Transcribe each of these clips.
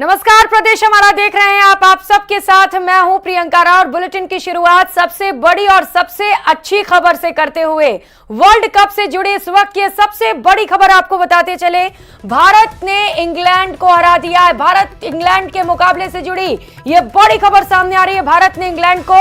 नमस्कार, प्रदेश हमारा देख रहे हैं आप सबके साथ मैं हूं प्रियंका राव और बुलेटिन की शुरुआत सबसे बड़ी और सबसे अच्छी खबर से करते हुए वर्ल्ड कप से जुड़ी इस वक्त की सबसे बड़ी खबर आपको बताते चले। भारत ने इंग्लैंड को हरा दिया है। भारत इंग्लैंड के मुकाबले से जुड़ी ये बड़ी खबर सामने आ रही है। भारत ने इंग्लैंड को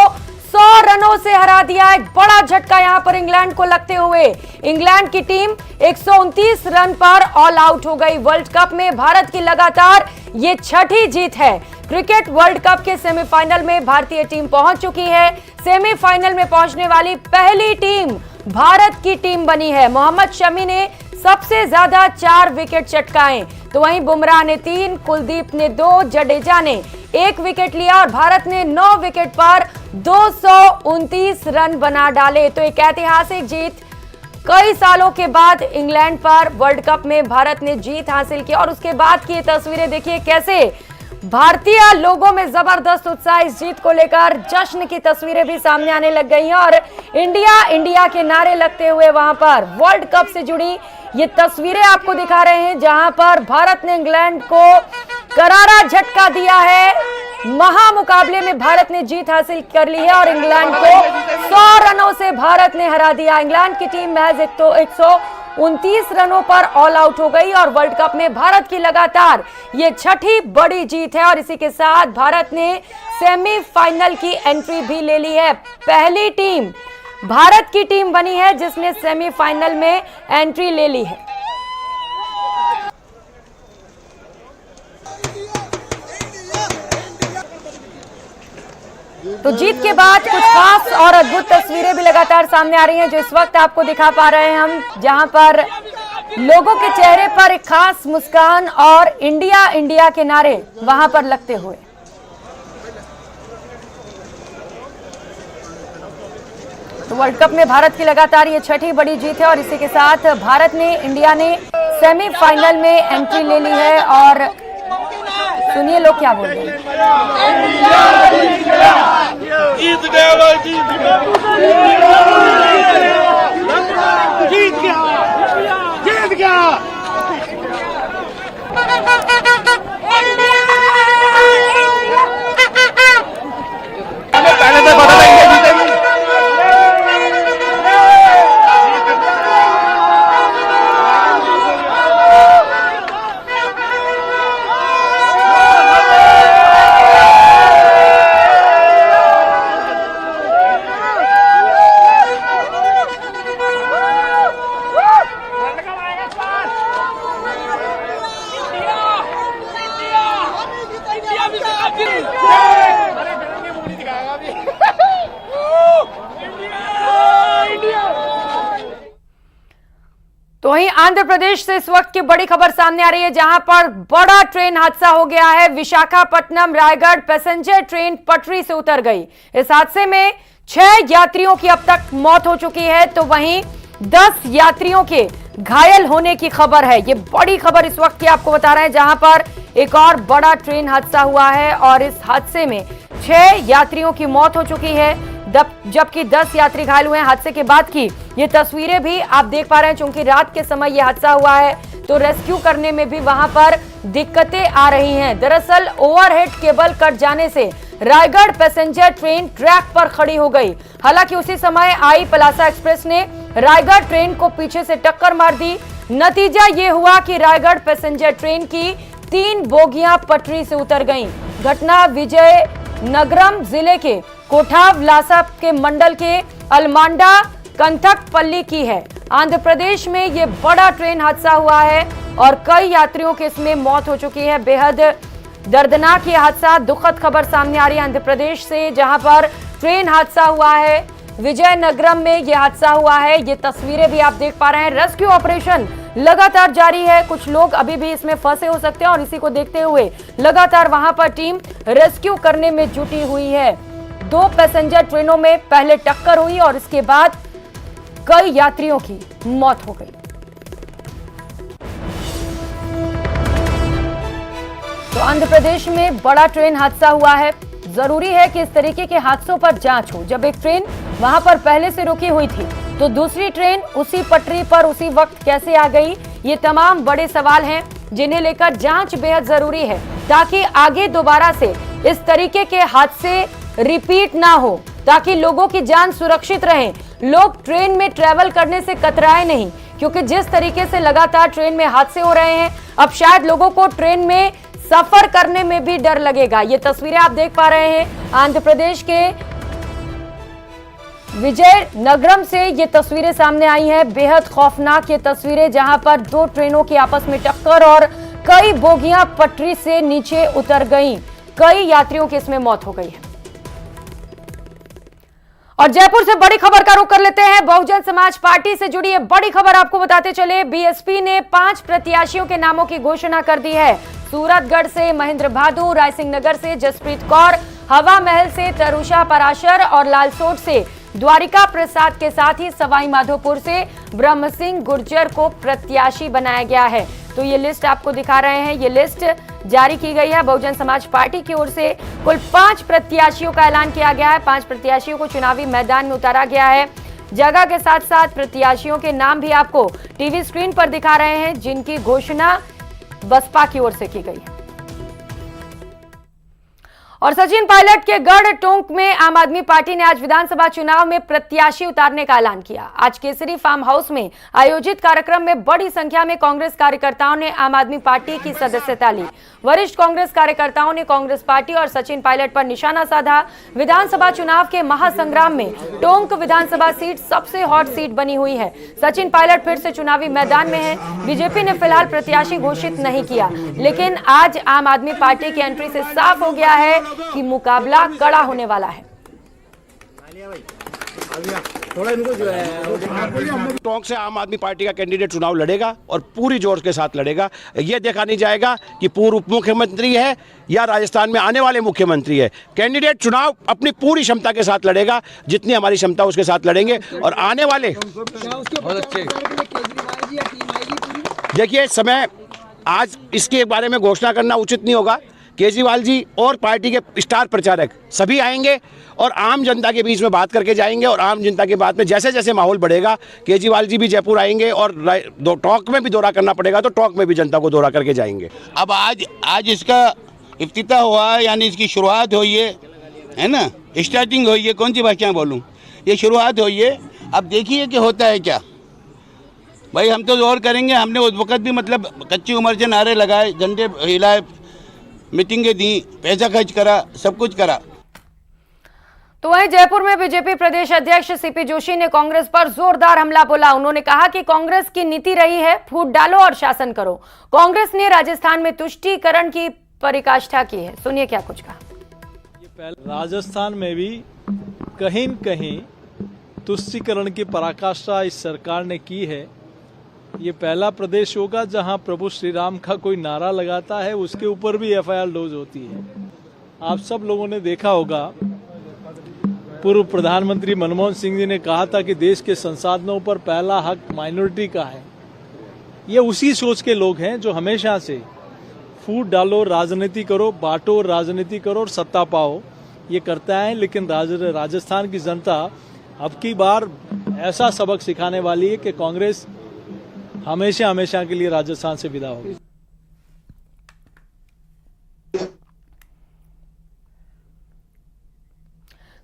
100 रनों से हरा दिया। एक बड़ा झटका यहां पर इंग्लैंड को लगते हुए इंग्लैंड की टीम 129 रन पर ऑल आउट हो गई। वर्ल्ड कप में भारत की लगातार ये छठी जीत है। क्रिकेट वर्ल्ड कप के सेमीफाइनल में भारतीय टीम पहुंच चुकी है। सेमीफाइनल में पहुंचने वाली पहली टीम भारत की टीम बनी है। मोहम्मद शमी ने सबसे ज्यादा 4 विकेट चटकाए, तो वहीं बुमराह ने 3, कुलदीप ने 2, जडेजा ने 1 विकेट लिया और भारत ने 9 विकेट पर 229 रन बना डाले। तो एक ऐतिहासिक जीत, कई सालों के बाद इंग्लैंड पर वर्ल्ड कप में भारत ने जीत हासिल की। और उसके बाद की तस्वीरें देखिए, कैसे भारतीय लोगों में जबरदस्त उत्साह इस जीत को लेकर, जश्न की तस्वीरें भी सामने आने लग गई हैं और इंडिया इंडिया के नारे लगते हुए वहां पर वर्ल्ड कप से जुड़ी ये तस्वीरें आपको दिखा रहे हैं, जहां पर भारत ने इंग्लैंड को करारा झटका दिया है। महामुकाबले में भारत ने जीत हासिल कर ली है और इंग्लैंड को 100 रनों से भारत ने हरा दिया। इंग्लैंड की टीम महज 129 रनों पर ऑल आउट हो गई और वर्ल्ड कप में भारत की लगातार ये छठी बड़ी जीत है। और इसी के साथ भारत ने सेमीफाइनल की एंट्री भी ले ली है। पहली टीम भारत की टीम बनी है जिसने सेमीफाइनल में एंट्री ले ली है। तो जीत के बाद कुछ खास और अद्भुत तस्वीरें भी लगातार सामने आ रही हैं, जो इस वक्त आपको दिखा पा रहे हैं हम, जहां पर लोगों के चेहरे पर एक खास मुस्कान और इंडिया इंडिया के नारे वहां पर लगते हुए। तो वर्ल्ड कप में भारत की लगातार ये छठी बड़ी जीत है और इसी के साथ भारत ने, इंडिया ने सेमीफाइनल में एंट्री ले ली है। और सुनिए लोग क्या बोल रहे हैं। जीत गया, जीत गया, जीत गया, जीत गया। पहले तो पता नहीं जीतेगी। तो वहीं आंध्र प्रदेश से इस वक्त की बड़ी खबर सामने आ रही है, जहां पर बड़ा ट्रेन हादसा हो गया है। विशाखापट्टनम रायगढ़ पैसेंजर ट्रेन पटरी से उतर गई। इस हादसे में 6 यात्रियों की अब तक मौत हो चुकी है, तो वहीं 10 यात्रियों के घायल होने की खबर है। ये बड़ी खबर इस वक्त की आपको बता रहे हैं, जहां पर एक और बड़ा ट्रेन हादसा हुआ है और इस हादसे में 6 यात्रियों की मौत हो चुकी है, जबकि 10 यात्री घायल हुए हैं। हादसे के बाद की ये तस्वीरें भी आप देख पा रहे हैं, क्योंकि रात के समय यह हादसा हुआ है तो रेस्क्यू करने में भी वहां पर दिक्कतें आ रही हैं। दरअसल ओवरहेड केबल कट जाने से रायगढ़ पैसेंजर ट्रेन ट्रैक पर खड़ी हो गई। हालांकि उसी समय आई पलासा एक्सप्रेस ने रायगढ़ ट्रेन को पीछे से टक्कर मार दी। नतीजा ये हुआ कि रायगढ़ पैसेंजर ट्रेन की 3 बोगियां पटरी से उतर गईं। घटना विजयनगरम जिले के कोठावलासा के मंडल के अलमांडा कंथकपल्ली की है। आंध्र प्रदेश में यह बड़ा ट्रेन हादसा हुआ है और कई यात्रियों की इसमें मौत हो चुकी है। बेहद दर्दनाक ये हादसा, दुखद खबर सामने आ रही है आंध्र प्रदेश से, जहां पर ट्रेन हादसा हुआ है। विजयनगरम में यह हादसा हुआ है। ये तस्वीरें भी आप देख पा रहे हैं। रेस्क्यू ऑपरेशन लगातार जारी है। कुछ लोग अभी भी इसमें फंसे हो सकते हैं और इसी को देखते हुए लगातार वहां पर टीम रेस्क्यू करने में जुटी हुई है। 2 पैसेंजर ट्रेनों में पहले टक्कर हुई और इसके बाद कई यात्रियों की मौत हो गई। तो आंध्र प्रदेश में बड़ा ट्रेन हादसा हुआ है। जरूरी है कि इस तरीके के हादसों पर जांच हो। जब एक ट्रेन वहां पर पहले से रुकी हुई थी तो दूसरी ट्रेन उसी पटरी पर उसी वक्त कैसे आ गई, ये तमाम बड़े सवाल हैं। जिन्हें लेकर जांच बेहद जरूरी है ताकि आगे दोबारा से इस तरीके के हादसे रिपीट ना हो, ताकि लोगों की जान सुरक्षित रहे, लोग ट्रेन में ट्रेवल करने से कतराए नहीं, क्योंकि जिस तरीके से लगातार ट्रेन में हादसे हो रहे हैं अब शायद लोगों को ट्रेन में सफर करने में भी डर लगेगा। ये तस्वीरें आप देख पा रहे हैं आंध्र प्रदेश के विजयनगरम से ये तस्वीरें सामने आई हैं। बेहद खौफनाक ये तस्वीरें, जहां पर दो ट्रेनों की आपस में टक्कर और कई बोगियां पटरी से नीचे उतर गईं। कई यात्रियों की इसमें मौत हो गई है। और जयपुर से बड़ी खबर का रुख कर लेते हैं। बहुजन समाज पार्टी से जुड़ी ये बड़ी खबर आपको बताते चले। बीएसपी ने 5 प्रत्याशियों के नामों की घोषणा कर दी है। सूरतगढ़ से महेंद्र भादु, रायसिंह नगर से जसप्रीत कौर, हवा महल से तरुषा पराशर और लालसोट से द्वारिका प्रसाद के साथ ही सवाई माधोपुर से ब्रह्म सिंह गुर्जर को प्रत्याशी बनाया गया है। तो ये लिस्ट आपको दिखा रहे हैं। ये लिस्ट जारी की गई है बहुजन समाज पार्टी की ओर से। कुल 5 प्रत्याशियों का ऐलान किया गया है। 5 प्रत्याशियों को चुनावी मैदान में उतारा गया है। जगह के साथ साथ प्रत्याशियों के नाम भी आपको टीवी स्क्रीन पर दिखा रहे हैं, जिनकी घोषणा बसपा की ओर से की गई है। और सचिन पायलट के गढ़ टोंक में आम आदमी पार्टी ने आज विधानसभा चुनाव में प्रत्याशी उतारने का ऐलान किया। आज केसरी फार्म हाउस में आयोजित कार्यक्रम में बड़ी संख्या में कांग्रेस कार्यकर्ताओं ने आम आदमी पार्टी की सदस्यता ली। वरिष्ठ कांग्रेस कार्यकर्ताओं ने कांग्रेस पार्टी और सचिन पायलट पर निशाना साधा। विधानसभा चुनाव के महासंग्राम में टोंक विधानसभा सीट सबसे हॉट सीट बनी हुई है। सचिन पायलट फिर से चुनावी मैदान में है। बीजेपी ने फिलहाल प्रत्याशी घोषित नहीं किया, लेकिन आज आम आदमी पार्टी की एंट्री से साफ हो गया है कि मुकाबला कड़ा होने वाला है। टोंक से आम आदमी पार्टी का कैंडिडेट चुनाव लड़ेगा और पूरी जोर के साथ लड़ेगा। ये देखा नहीं जाएगा कि पूर्व उप मुख्यमंत्री है या राजस्थान में आने वाले मुख्यमंत्री है। कैंडिडेट चुनाव अपनी पूरी क्षमता के साथ लड़ेगा, जितनी हमारी क्षमता उसके साथ लड़ेंगे। और आने वाले देखिए समय, आज इसके बारे में घोषणा करना उचित नहीं होगा। केजरीवाल जी और पार्टी के स्टार प्रचारक सभी आएंगे और आम जनता के बीच में बात करके जाएंगे। और आम जनता के बात में जैसे जैसे माहौल बढ़ेगा, केजरीवाल जी भी जयपुर आएंगे और टोंक में भी दौरा करना पड़ेगा तो टोंक में भी जनता को दौरा करके जाएंगे। अब आज इसका इफ्तिताह हुआ, यानी इसकी शुरुआत हुई है ना, स्टार्टिंग हुई है। कौन सी भाषा बोलूँ, ये शुरुआत हुई है। अब देखिए कि होता है क्या। भाई हम तो जोर करेंगे। हमने उस वक्त भी मतलब कच्ची उम्र से नारे लगाए, झंडे हिलाए, मीटिंगें दी, पैसा खर्च करा, सब कुछ करा। तो वहीं जयपुर में बीजेपी प्रदेश अध्यक्ष सीपी जोशी ने कांग्रेस पर जोरदार हमला बोला। उन्होंने कहा कि कांग्रेस की नीति रही है फूट डालो और शासन करो। कांग्रेस ने राजस्थान में तुष्टीकरण की पराकाष्ठा की है। सुनिए क्या कुछ कहा। राजस्थान में भी कहीं न कहीं तुष्टीकरण की पराकाष्ठा इस सरकार ने की है। ये पहला प्रदेश होगा जहां प्रभु श्री राम का कोई नारा लगाता है, उसके ऊपर भी एफआईआर लॉज होती है। आप सब लोगों ने देखा होगा, पूर्व प्रधानमंत्री मनमोहन सिंह जी ने कहा था कि देश के संसाधनों पर पहला हक माइनॉरिटी का है। ये उसी सोच के लोग हैं जो हमेशा से फूट डालो, राजनीति करो, बांटो, राजनीति करो और सत्ता पाओ, ये करता है। लेकिन राजस्थान की जनता अब की बार ऐसा सबक सिखाने वाली है कि कांग्रेस हमेशा हमेशा के लिए राजस्थान से विदा होगी।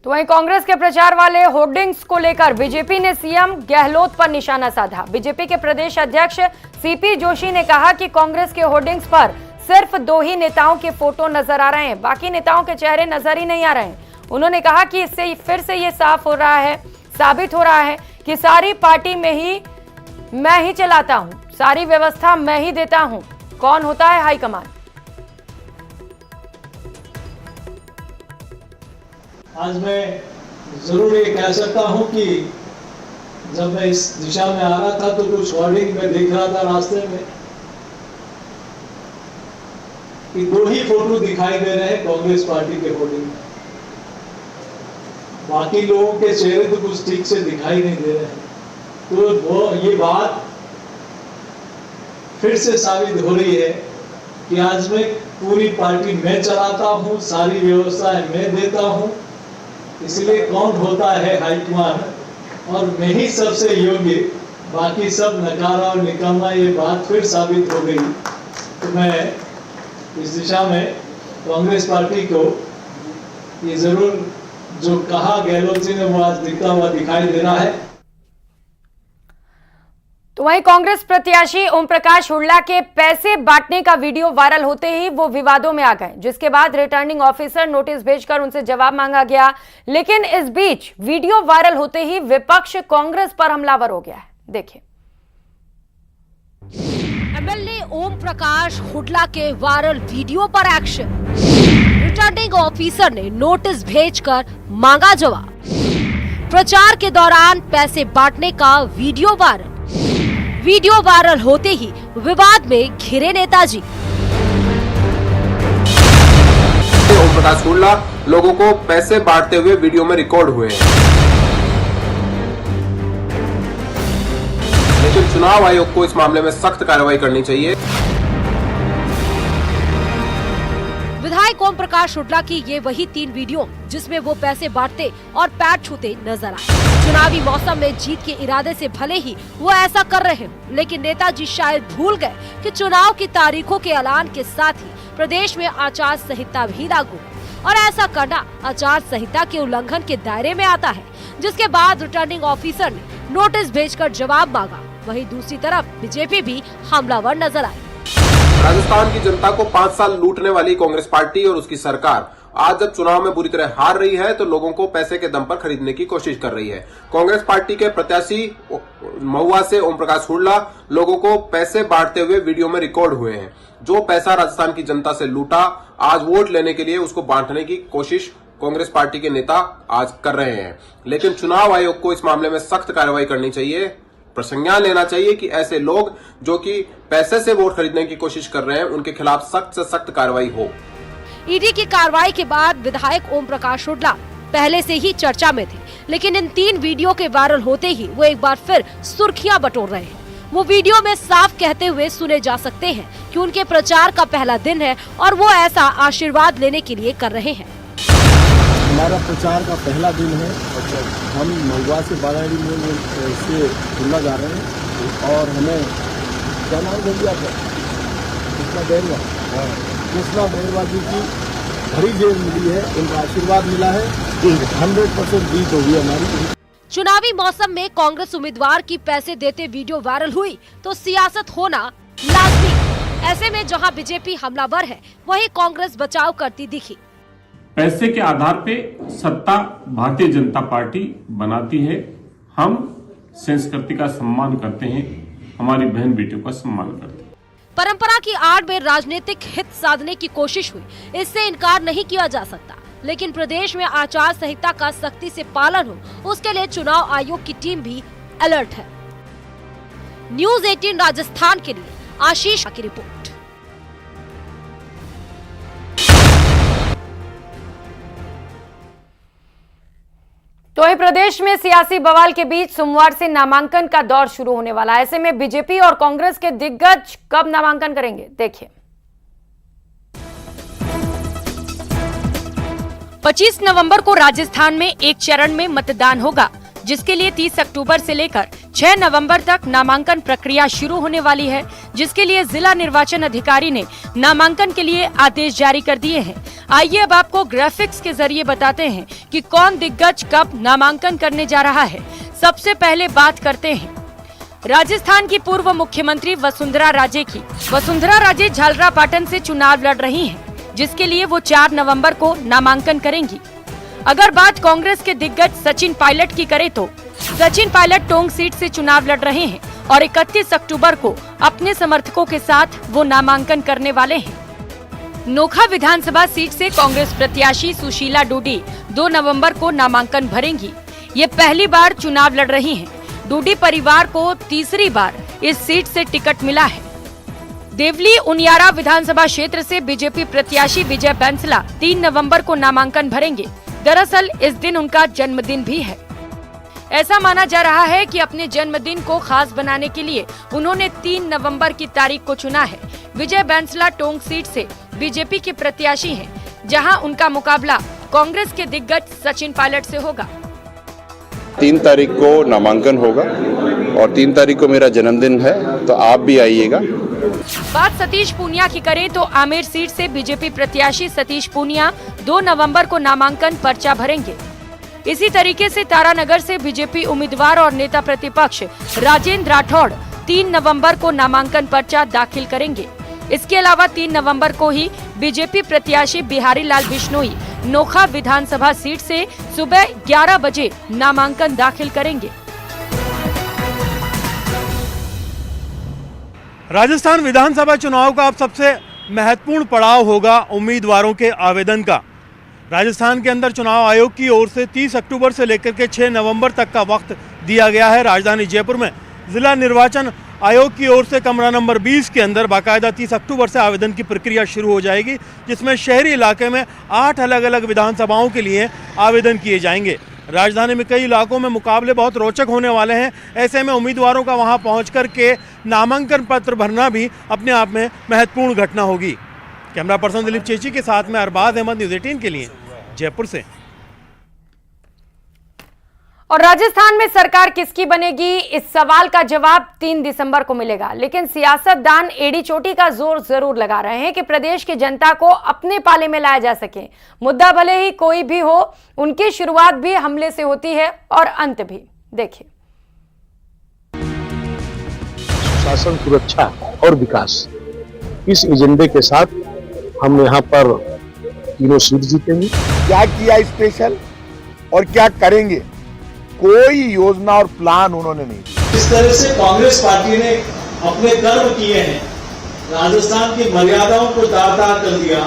तो वहीं कांग्रेस के प्रचार वाले होर्डिंग्स को लेकर बीजेपी ने सीएम गहलोत पर निशाना साधा। बीजेपी के प्रदेश अध्यक्ष सीपी जोशी ने कहा कि कांग्रेस के होर्डिंग्स पर सिर्फ 2 ही नेताओं के फोटो नजर आ रहे हैं, बाकी नेताओं के चेहरे नजर ही नहीं आ रहे हैं। उन्होंने कहा कि इससे फिर से ये साबित हो रहा है कि सारी पार्टी में ही मैं ही चलाता हूं, सारी व्यवस्था मैं ही देता हूं, कौन होता है हाईकमान। आज मैं जरूर ये कह सकता हूं कि जब मैं इस दिशा में आ रहा था तो कुछ होर्डिंग में देख रहा था रास्ते में कि 2 ही फोटो दिखाई दे रहे हैं कांग्रेस पार्टी के होर्डिंग। बाकी लोगों के चेहरे तो कुछ ठीक से दिखाई नहीं दे रहे हैं। तो वो ये बात फिर से साबित हो रही है कि आज मैं पूरी पार्टी मैं चलाता हूं, सारी व्यवस्थाएं मैं देता हूं, इसलिए कौन होता है हाईकमान और मैं ही सबसे योग्य, बाकी सब नकारा और निकम्मा, ये बात फिर साबित हो गई। तो मैं इस दिशा में कांग्रेस पार्टी को ये जरूर जो कहा गहलोत जी ने वो आज दिखता हुआ दिखाई देना है। तो वहीं कांग्रेस प्रत्याशी ओम प्रकाश हुड्डा के पैसे बांटने का वीडियो वायरल होते ही वो विवादों में आ गए, जिसके बाद रिटर्निंग ऑफिसर नोटिस भेजकर उनसे जवाब मांगा गया। लेकिन इस बीच वीडियो वायरल होते ही विपक्ष कांग्रेस पर हमलावर हो गया है। देखिए, एमएलए ओम प्रकाश हुड्डा के वायरल वीडियो पर एक्शन। रिटर्निंग ऑफिसर ने नोटिस भेजकर मांगा जवाब। प्रचार के दौरान पैसे बांटने का वीडियो वायरल। वीडियो वायरल होते ही विवाद में घिरे नेताजी। ओम प्रकाश हुड्डा लोगों को पैसे बांटते हुए वीडियो में रिकॉर्ड हुए हैं, लेकिन चुनाव आयोग को इस मामले में सख्त कार्रवाई करनी चाहिए। विधायक ओम प्रकाश हुड्डा की ये वही 3 वीडियो जिसमें वो पैसे बांटते और पैर छूते नजर आए। चुनावी मौसम में जीत के इरादे से भले ही वो ऐसा कर रहे हो, लेकिन नेताजी शायद भूल गए कि चुनाव की तारीखों के ऐलान के साथ ही प्रदेश में आचार संहिता भी लागू है और ऐसा करना आचार संहिता के उल्लंघन के दायरे में आता है, जिसके बाद रिटर्निंग ऑफिसर ने नोटिस भेजकर जवाब मांगा। वहीं दूसरी तरफ बीजेपी भी हमलावर नजर आई। राजस्थान की जनता को 5 साल लूटने वाली कांग्रेस पार्टी और उसकी सरकार आज जब चुनाव में बुरी तरह हार रही है तो लोगों को पैसे के दम पर खरीदने की कोशिश कर रही है। कांग्रेस पार्टी के प्रत्याशी महुआ से ओम प्रकाश हुड्डा लोगों को पैसे बांटते हुए वीडियो में रिकॉर्ड हुए हैं। जो पैसा राजस्थान की जनता से लूटा, आज वोट लेने के लिए उसको बांटने की कोशिश कांग्रेस पार्टी के नेता आज कर रहे हैं। लेकिन चुनाव आयोग को इस मामले में सख्त कार्रवाई करनी चाहिए। प्रसंज्ञान लेना चाहिए कि ऐसे लोग जो कि पैसे से वोट खरीदने की कोशिश कर रहे हैं, उनके खिलाफ सख्त से सख्त कार्रवाई हो। ईडी की कार्रवाई के बाद विधायक ओम प्रकाश हुड्डा पहले से ही चर्चा में थे, लेकिन इन 3 वीडियो के वायरल होते ही वो एक बार फिर सुर्खियां बटोर रहे हैं। वो वीडियो में साफ कहते हुए सुने जा सकते हैं कि उनके प्रचार का पहला दिन है और वो ऐसा आशीर्वाद लेने के लिए कर रहे हैं। हमारा प्रचार का पहला दिन है। हम महुआ से बाराड़ी में से खुला जा रहे हैं और हमें क्या नाम भैया कृष्णा बैरवा जी की भरी जेब मिली है, उनका आशीर्वाद मिला है। 100% जीत होगी हमारी। चुनावी मौसम में कांग्रेस उम्मीदवार की पैसे देते वीडियो वायरल हुई तो सियासत होना लाजमी। ऐसे में जहां बीजेपी हमलावर है, वहीं कांग्रेस बचाव करती दिखी। पैसे के आधार पे सत्ता भारतीय जनता पार्टी बनाती है। हम संस्कृति का सम्मान करते हैं, हमारी बहन बेटियों का सम्मान करते हैं। परंपरा की आड़ में राजनीतिक हित साधने की कोशिश हुई, इससे इनकार नहीं किया जा सकता। लेकिन प्रदेश में आचार संहिता का सख्ती से पालन हो, उसके लिए चुनाव आयोग की टीम भी अलर्ट है। न्यूज़ 18 राजस्थान के लिए आशीष की रिपोर्ट। तो वहीं प्रदेश में सियासी बवाल के बीच सोमवार से नामांकन का दौर शुरू होने वाला है। ऐसे में बीजेपी और कांग्रेस के दिग्गज कब नामांकन करेंगे, देखिए। 25 नवंबर को राजस्थान में एक चरण में मतदान होगा, जिसके लिए 30 अक्टूबर से लेकर 6 नवंबर तक नामांकन प्रक्रिया शुरू होने वाली है, जिसके लिए जिला निर्वाचन अधिकारी ने नामांकन के लिए आदेश जारी कर दिए हैं। आइए अब आपको ग्राफिक्स के जरिए बताते हैं कि कौन दिग्गज कब नामांकन करने जा रहा है। सबसे पहले बात करते हैं राजस्थान की पूर्व मुख्यमंत्री वसुंधरा राजे की। वसुंधरा राजे झालरापाटन से चुनाव लड़ रही हैं, जिसके लिए वो 4 नवंबर को नामांकन करेंगी। अगर बात कांग्रेस के दिग्गज सचिन पायलट की करें तो सचिन पायलट टोंक सीट से चुनाव लड़ रहे हैं और 31 अक्टूबर को अपने समर्थकों के साथ वो नामांकन करने वाले हैं। नोखा विधानसभा सीट से कांग्रेस प्रत्याशी सुशीला डूडी 2 नवंबर को नामांकन भरेंगी। ये पहली बार चुनाव लड़ रही हैं। डूडी परिवार को तीसरी बार इस सीट से टिकट मिला है। देवली उनियारा विधानसभा क्षेत्र से बीजेपी प्रत्याशी विजय बैंसला 3 नवंबर को नामांकन भरेंगे। दरअसल इस दिन उनका जन्मदिन भी है। ऐसा माना जा रहा है कि अपने जन्मदिन को खास बनाने के लिए उन्होंने 3 नवंबर की तारीख को चुना है। विजय बैंसला टोंक सीट से बीजेपी के प्रत्याशी हैं, जहां उनका मुकाबला कांग्रेस के दिग्गज सचिन पायलट से होगा। 3 तारीख को नामांकन होगा और 3 तारीख को मेरा जन्मदिन है, तो आप भी आइएगा बात सतीश पूनिया की करें तो आमेर सीट से बीजेपी प्रत्याशी सतीश पूनिया 2 नवंबर को नामांकन पर्चा भरेंगे। इसी तरीके से तारानगर से बीजेपी उम्मीदवार और नेता प्रतिपक्ष राजेंद्र राठौड़ 3 नवंबर को नामांकन पर्चा दाखिल करेंगे। इसके अलावा 3 नवंबर को ही बीजेपी प्रत्याशी बिहारी लाल बिश्नोई नोखा विधानसभा सीट से सुबह 11 बजे नामांकन दाखिल करेंगे। राजस्थान विधानसभा चुनाव का अब सबसे महत्वपूर्ण पड़ाव होगा उम्मीदवारों के आवेदन का। राजस्थान के अंदर चुनाव आयोग की ओर से 30 अक्टूबर से लेकर के 6 नवंबर तक का वक्त दिया गया है। राजधानी जयपुर में जिला निर्वाचन आयोग की ओर से कमरा नंबर 20 के अंदर बाकायदा 30 अक्टूबर से आवेदन की प्रक्रिया शुरू हो जाएगी, जिसमें शहरी इलाके में 8 अलग अलग विधानसभाओं के लिए आवेदन किए जाएंगे। राजधानी में कई इलाकों में मुकाबले बहुत रोचक होने वाले हैं। ऐसे में उम्मीदवारों का वहां पहुंच कर के नामांकन पत्र भरना भी अपने आप में महत्वपूर्ण घटना होगी। कैमरा पर्सन दिलीप चेची के साथ में अरबाज अहमद, न्यूज़ 18 के लिए जयपुर से। और राजस्थान में सरकार किसकी बनेगी, इस सवाल का जवाब 3 दिसंबर को मिलेगा। लेकिन सियासतदान एड़ी चोटी का जोर जरूर लगा रहे हैं कि प्रदेश की जनता को अपने पाले में लाया जा सके। मुद्दा भले ही कोई भी हो, उनकी शुरुआत भी हमले से होती है और अंत भी। देखिए, शासन, सुरक्षा और विकास, इस एजेंडे के साथ हम यहाँ पर तीनों सीट जीतेंगे। क्या किया स्पेशल और क्या करेंगे, कोई योजना और प्लान उन्होंने नहीं। जिस तरह से कांग्रेस पार्टी ने अपने कर्म किए हैं, राजस्थान की मर्यादाओं को तार-तार कर दिया।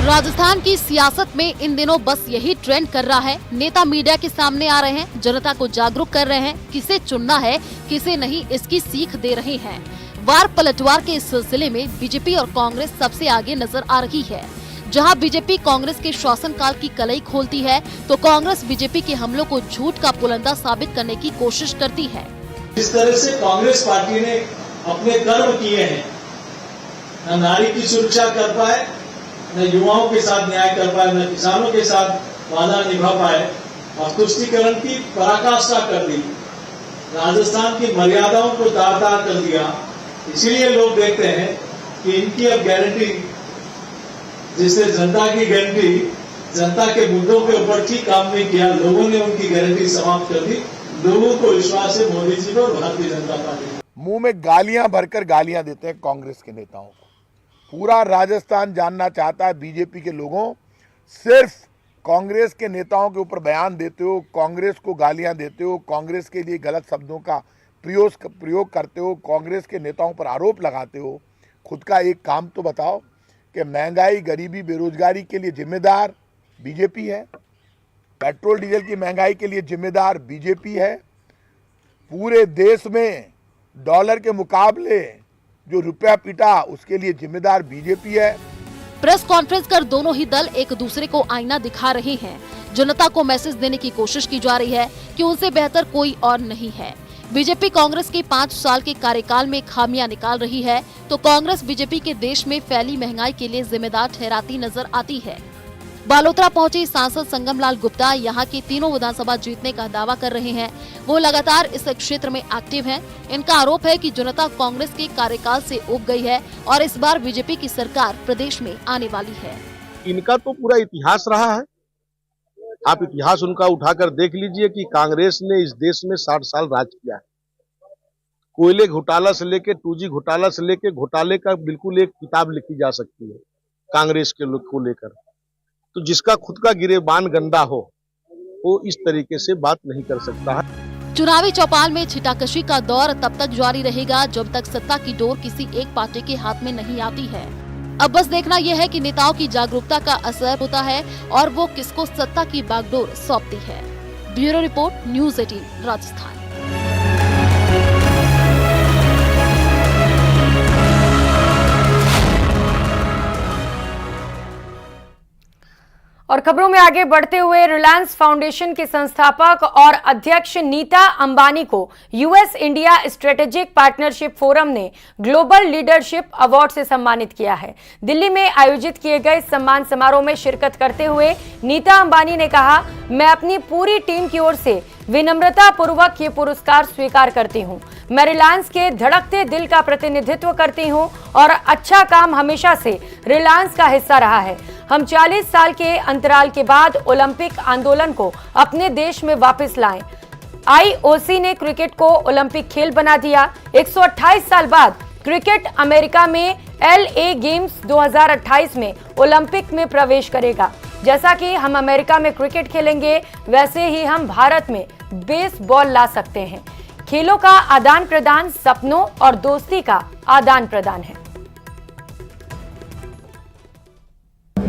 राजस्थान की सियासत में इन दिनों बस यही ट्रेंड कर रहा है। नेता मीडिया के सामने आ रहे हैं, जनता को जागरूक कर रहे हैं, किसे चुनना है किसे नहीं इसकी सीख दे रहे हैं। वार पलटवार के इस सिलसिले में बीजेपी और कांग्रेस सबसे आगे नजर आ रही है। जहां बीजेपी कांग्रेस के शासनकाल की कलई खोलती है, तो कांग्रेस बीजेपी के हमलों को झूठ का पुलंदा साबित करने की कोशिश करती है। जिस तरह से कांग्रेस पार्टी ने अपने कर्म किए हैं, न नारी की सुरक्षा कर पाए, न युवाओं के साथ न्याय कर पाए, न किसानों के साथ वादा निभा पाए और तुष्टीकरण की पराकाष्ठा कर दी, राजस्थान की मर्यादाओं को तार-तार कर दिया। इसीलिए लोग देखते हैं कि इनकी अब गारंटी, जिससे जनता की गारंटी, जनता के मुद्दों के ऊपर ठीक काम नहीं किया, लोगों ने उनकी गारंटी समाप्त कर दी। लोगों को विश्वास है मोदी जी पर, भारतीय जनता पार्टी। मुंह में गालियां भरकर गालियां देते हैं कांग्रेस के नेताओं को। पूरा राजस्थान जानना चाहता है बीजेपी के लोगों, सिर्फ कांग्रेस के नेताओं के ऊपर बयान देते हो, कांग्रेस को गालियां देते हो, कांग्रेस के लिए गलत शब्दों का प्रयोग करते हो, कांग्रेस के नेताओं पर आरोप लगाते हो। खुद का एक काम तो बताओ कि महंगाई, गरीबी, बेरोजगारी के लिए जिम्मेदार बीजेपी है, पेट्रोल डीजल की महंगाई के लिए जिम्मेदार बीजेपी है, पूरे देश में डॉलर के मुकाबले जो रुपया पिटा उसके लिए जिम्मेदार बीजेपी है। प्रेस कॉन्फ्रेंस कर दोनों ही दल एक दूसरे को आईना दिखा रहे हैं। जनता को मैसेज देने की कोशिश की जा रही है कि उनसे बेहतर कोई और नहीं है। बीजेपी कांग्रेस के 5 साल के कार्यकाल में खामियां निकाल रही है, तो कांग्रेस बीजेपी के देश में फैली महंगाई के लिए जिम्मेदार ठहराती नजर आती है। बालोतरा पहुंचे सांसद संगम लाल गुप्ता यहां की तीनों विधानसभा जीतने का दावा कर रहे हैं। वो लगातार इस क्षेत्र में एक्टिव हैं। इनका आरोप है कि जनता कांग्रेस के कार्यकाल से ऊब गई है और इस बार बीजेपी की सरकार प्रदेश में आने वाली है। इनका तो पूरा इतिहास रहा है। आप इतिहास उनका उठाकर देख लीजिए कि कांग्रेस ने इस देश में 60 साल राज किया है। कोयले घोटाला से लेके 2G घोटाला से लेके घोटाले का बिल्कुल एक किताब लिखी जा सकती है कांग्रेस के लोग को लेकर। तो जिसका खुद का गिरेबान गंदा हो वो इस तरीके से बात नहीं कर सकता है। चुनावी चौपाल में छिटाकशी का दौर तब तक जारी रहेगा जब तक सत्ता की डोर किसी एक पार्टी के हाथ में नहीं आती है। अब बस देखना यह है कि नेताओं की जागरूकता का असर होता है और वो किसको सत्ता की बागडोर सौंपती है। Bureau report, news 18 Rajasthan. और खबरों में आगे बढ़ते हुए रिलायंस फाउंडेशन के संस्थापक और अध्यक्ष नीता अंबानी को US India strategic partnership forum ने ग्लोबल लीडरशिप अवार्ड से सम्मानित किया है। दिल्ली में आयोजित किए गए सम्मान समारोह में शिरकत करते हुए नीता अंबानी ने कहा, मैं अपनी पूरी टीम की ओर से विनम्रता पूर्वक ये पुरस्कार स्वीकार करती हूँ। मैं रिलायंस के धड़कते दिल का प्रतिनिधित्व करती हूँ और अच्छा काम हमेशा से रिलायंस का हिस्सा रहा है। हम 40 साल के अंतराल के बाद ओलंपिक आंदोलन को अपने देश में वापस लाएं। आईओसी ने क्रिकेट को ओलंपिक खेल बना दिया। 128 साल बाद क्रिकेट अमेरिका में LA गेम्स 2028 में ओलंपिक में प्रवेश करेगा। जैसा कि हम अमेरिका में क्रिकेट खेलेंगे, वैसे ही हम भारत में बेसबॉल ला सकते हैं। खेलों का आदान प्रदान सपनों और दोस्ती का आदान प्रदान है।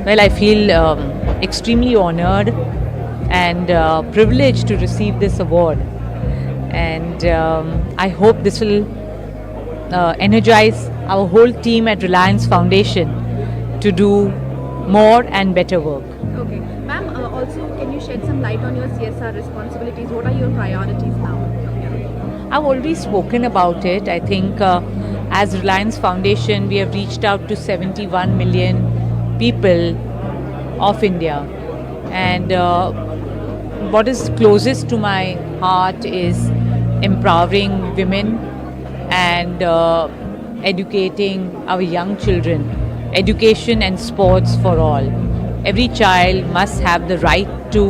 Well, I feel extremely honored and privileged to receive this award, and I hope this will energize our whole team at Reliance Foundation to do more and better work. Okay. Ma'am, also can you shed some light on your CSR responsibilities? What are your priorities now? I've already spoken about it. I think as Reliance Foundation, we have reached out to 71 million people of India. And what is closest to my heart is empowering women and educating our young children. Education and sports for all. Every child must have the right to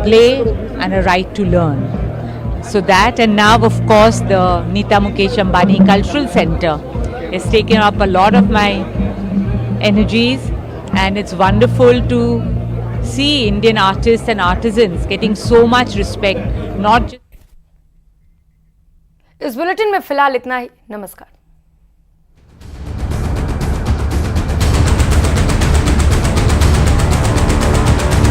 play and a right to learn. So that, and now of course the Nita Mukesh Ambani Cultural Center is taking up a lot of my energies, and it's wonderful to see Indian artists and artisans getting so much respect, not just इस bulletin में फिलहाल इतना ही। नमस्कार।